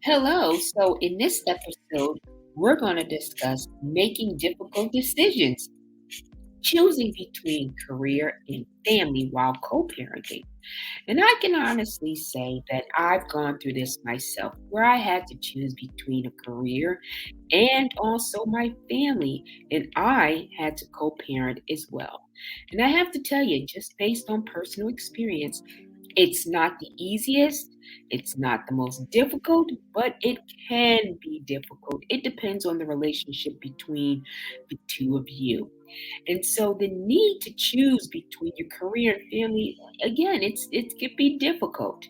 Hello. So, in this episode, we're going to discuss making difficult decisions, choosing between career and family while co parenting. And I can honestly say that I've gone through this myself, where I had to choose between a career and also my family, and I had to co parent as well. And I have to tell you, just based on personal experience, it's not the easiest, it's not the most difficult, but it can be difficult. It depends on the relationship between the two of you. And so the need to choose between your career and family, again, it can be difficult.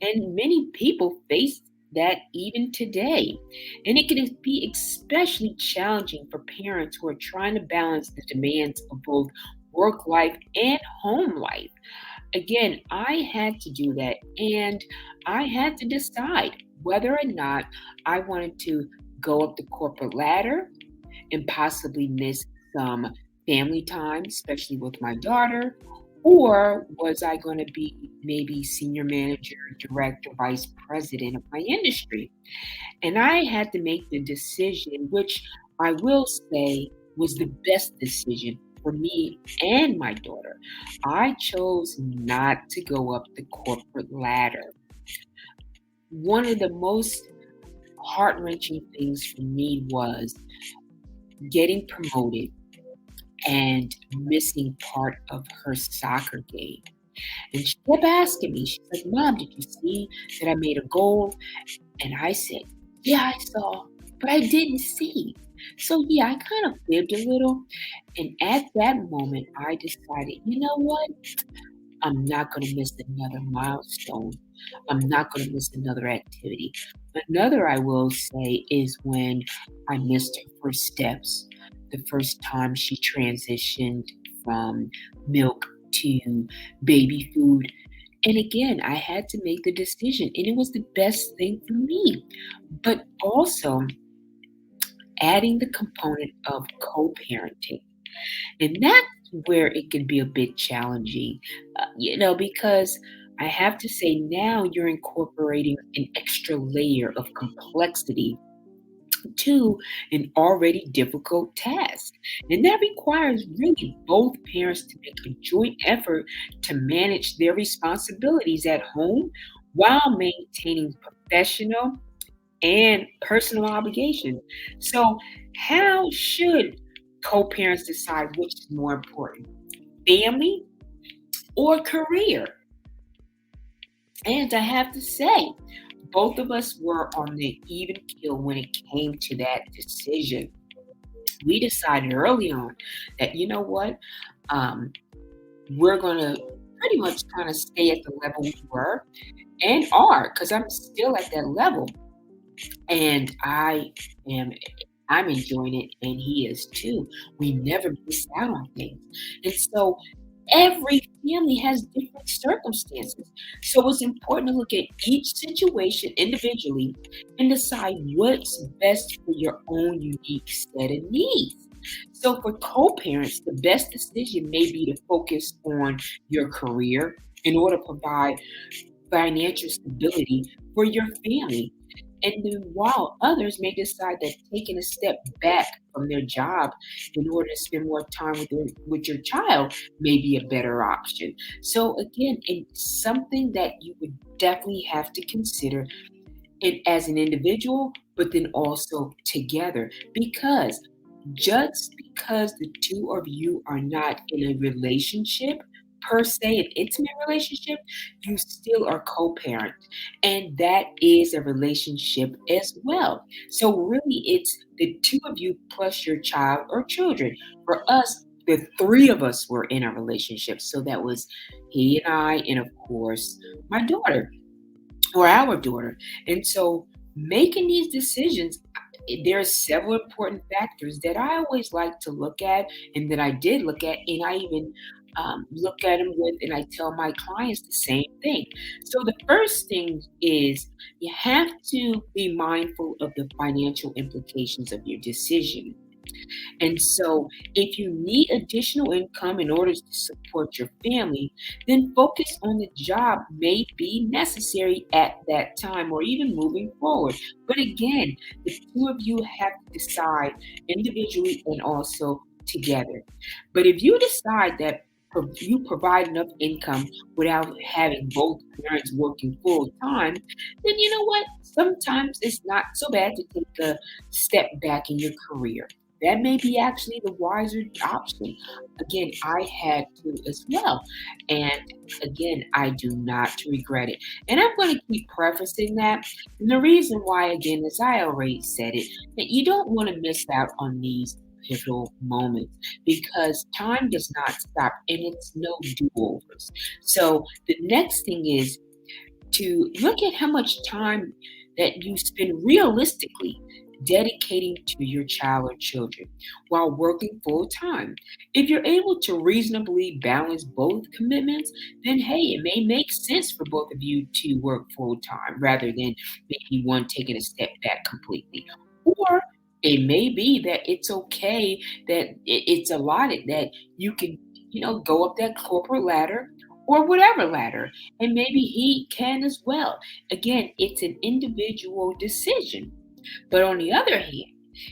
And many people face that even today. And it can be especially challenging for parents who are trying to balance the demands of both work life and home life. Again, I had to do that, and I had to decide whether or not I wanted to go up the corporate ladder and possibly miss some family time, especially with my daughter, or was I going to be maybe senior manager, director, vice president of my industry? And I had to make the decision, which I will say was the best decision for me and my daughter. I chose not to go up the corporate ladder. One of the most heart wrenching things for me was getting promoted and missing part of her soccer game. And she kept asking me, she's like, Mom, did you see that I made a goal? And I said, Yeah, I saw, but I didn't see. So, yeah, I kind of fibbed a little. And at that moment, I decided, you know what? I'm not going to miss another milestone. I'm not going to miss another activity. Another, I will say, is when I missed her first steps, the first time she transitioned from milk to baby food. And again, I had to make the decision, and it was the best thing for me. But also adding the component of co parenting. And that's where it can be a bit challenging, because I have to say now you're incorporating an extra layer of complexity to an already difficult task. And that requires really both parents to make a joint effort to manage their responsibilities at home while maintaining professional and personal obligations. So, how should co parents decide which is more important, family or career? And I have to say, both of us were on the even keel when it came to that decision. We decided early on that, you know what, um, we're going to pretty much kind of stay at the level we were and are, because I'm still at that level. And am I'm enjoying it and he is too. We never miss out on things. And so every family has different circumstances. So it's important to look at each situation individually and decide what's best for your own unique set of needs. So for co-parents, the best decision may be to focus on your career in order to provide financial stability for your family. And then while others may decide that taking a step back from their job in order to spend more time with your child may be a better option. So again, it's something that you would definitely have to consider it as an individual, but then also together. Because just because the two of you are not in a relationship, per se, an intimate relationship, you still are co parent. And that is a relationship as well. So, really, it's the two of you plus your child or children. For us, the three of us were in a relationship. So, that was he and I, and of course, my daughter or our daughter. And so making these decisions, there are several important factors that I always like to look at and that I did look at, and I even look at them with, and I tell my clients the same thing. So the first thing is you have to be mindful of the financial implications of your decision. And so, if you need additional income in order to support your family, then focus on the job may be necessary at that time or even moving forward. But again, the two of you have to decide individually and also together. But if you decide that you provide enough income without having both parents working full time, then you know what? Sometimes it's not so bad to take a step back in your career. That may be actually the wiser option. Again, I had to as well. And again, I do not regret it. And I'm going to keep prefacing that. And the reason why, again, as I already said it, that you don't want to miss out on these pivotal moments because time does not stop and it's no do-overs. So the next thing is to look at how much time that you spend realistically dedicating to your child or children while working full time. If you're able to reasonably balance both commitments, then hey, it may make sense for both of you to work full time rather than maybe one taking a step back completely. Or it may be that it's okay that it's allotted that you can, go up that corporate ladder or whatever ladder, and maybe he can as well. Again, it's an individual decision. But on the other hand,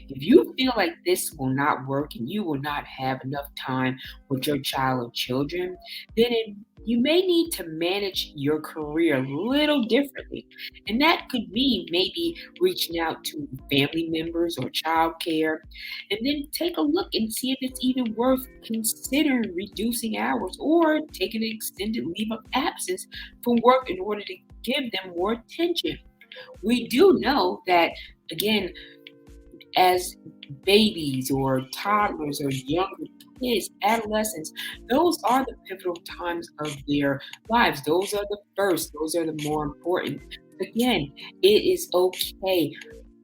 if you feel like this will not work and you will not have enough time with your child or children, then you may need to manage your career a little differently. And that could mean maybe reaching out to family members or childcare and then take a look and see if it's even worth considering reducing hours or taking an extended leave of absence from work in order to give them more attention. We do know that, again, as babies or toddlers or younger kids, adolescents, those are the pivotal times of their lives. Those are the first, those are the more important. Again, it is okay.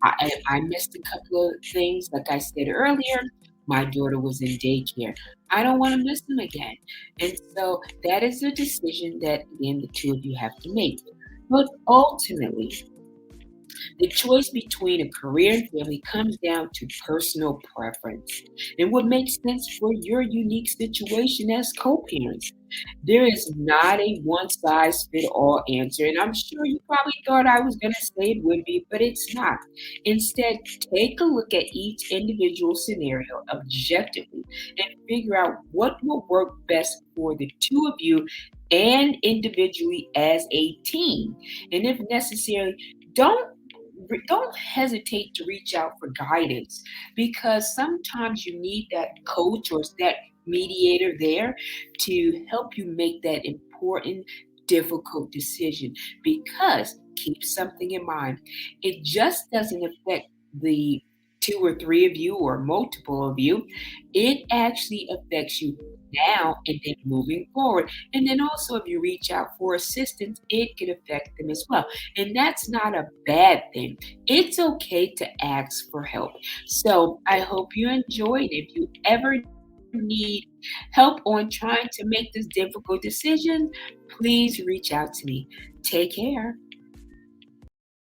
I missed a couple of things, like I said earlier. My daughter was in daycare. I don't want to miss them again. And so that is a decision that, again, the two of you have to make. But ultimately, the choice between a career and family comes down to personal preference and what makes sense for your unique situation as co parents. There is not a one size fit all answer, and I'm sure you probably thought I was going to say it would be, but it's not. Instead, take a look at each individual scenario objectively and figure out what will work best for the two of you and individually as a team. And if necessary, don't don't hesitate to reach out for guidance because sometimes you need that coach or that mediator there to help you make that important difficult decision. Because keep something in mind, it just doesn't affect the two or three of you or multiple of you. It actually affects you now and then moving forward. And then also, if you reach out for assistance, it can affect them as well. And that's not a bad thing. It's okay to ask for help. So I hope you enjoyed. If you ever need help on trying to make this difficult decision, please reach out to me. Take care.